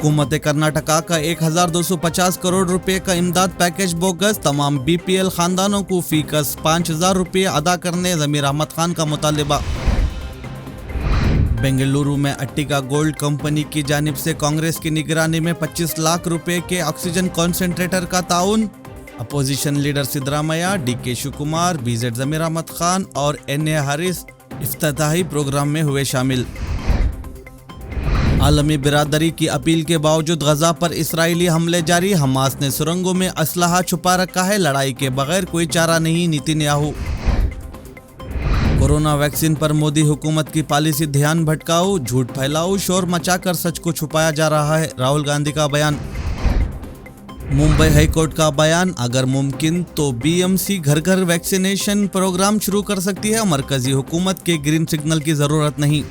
हुकूमत कर्नाटका का 1250 करोड़ रुपए का इमदाद पैकेज बोगस। तमाम बीपीएल खानदानों को फीकस 5000 रुपये अदा करने ज़मीर अहमद खान का मुतालिबा। बेंगलुरु में अट्टिका गोल्ड कंपनी की जानिब से कांग्रेस की निगरानी में 25 लाख रुपए के ऑक्सीजन कॉन्सेंट्रेटर का ताउन। अपोजिशन लीडर सिद्धरामैया, डीके शिवकुमार, बीजेड ज़मीर अहमद खान और एनए हारिस इफ्तिताही प्रोग्राम में हुए शामिल। आलमी बिरादरी की अपील के बावजूद गजा पर इसराइली हमले जारी। हमास ने सुरंगों में असलहा छुपा रखा है, लड़ाई के बगैर कोई चारा नहीं, नेतन्याहू। कोरोना वैक्सीन पर मोदी हुकूमत की पॉलिसी ध्यान भटकाऊ, झूठ फैलाऊ, शोर मचाकर सच को छुपाया जा रहा है, राहुल गांधी का बयान। मुंबई हाईकोर्ट का बयान, अगर मुमकिन तो बीएमसी घर घर वैक्सीनेशन प्रोग्राम शुरू कर सकती है, मरकजी हुकूमत के ग्रीन सिग्नल की जरूरत नहीं।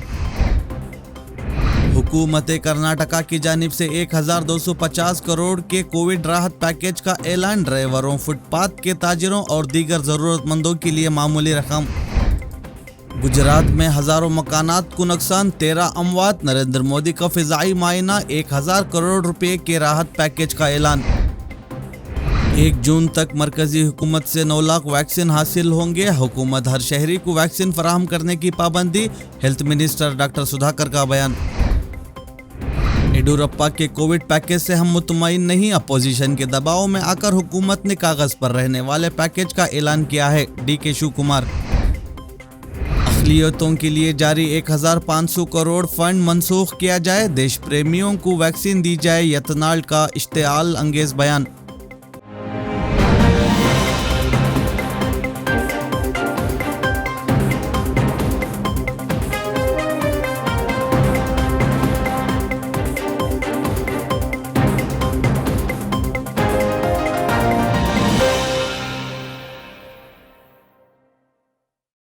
हुकूमत कर्नाटका की जानिब से 1250 करोड़ के कोविड राहत पैकेज का ऐलान। ड्राइवरों, फुटपाथ के ताजिरों और दीगर जरूरतमंदों के लिए मामूली रकम। गुजरात में हजारों मकानात को नुकसान, 13 अमवात। नरेंद्र मोदी का फिजाई मायना, 1000 करोड़ रुपए के राहत पैकेज का ऐलान। 1 जून तक मरकजी हुकूमत से 9 लाख वैक्सीन हासिल होंगे। हुकूमत हर शहरी को वैक्सीन फराहम करने की पाबंदी, हेल्थ मिनिस्टर डॉक्टर सुधाकर का बयान। येडियुरप्पा के कोविड पैकेज से हम मुतमईन नहीं, अपोजिशन के दबाव में आकर हुकूमत ने कागज पर रहने वाले पैकेज का ऐलान किया है, डीके शिवकुमार। अक़लियतों के लिए जारी 1500 करोड़ फंड मनसूख किया जाए, देश प्रेमियों को वैक्सीन दी जाए, यतनाल का इश्तिआल अंगेज बयान।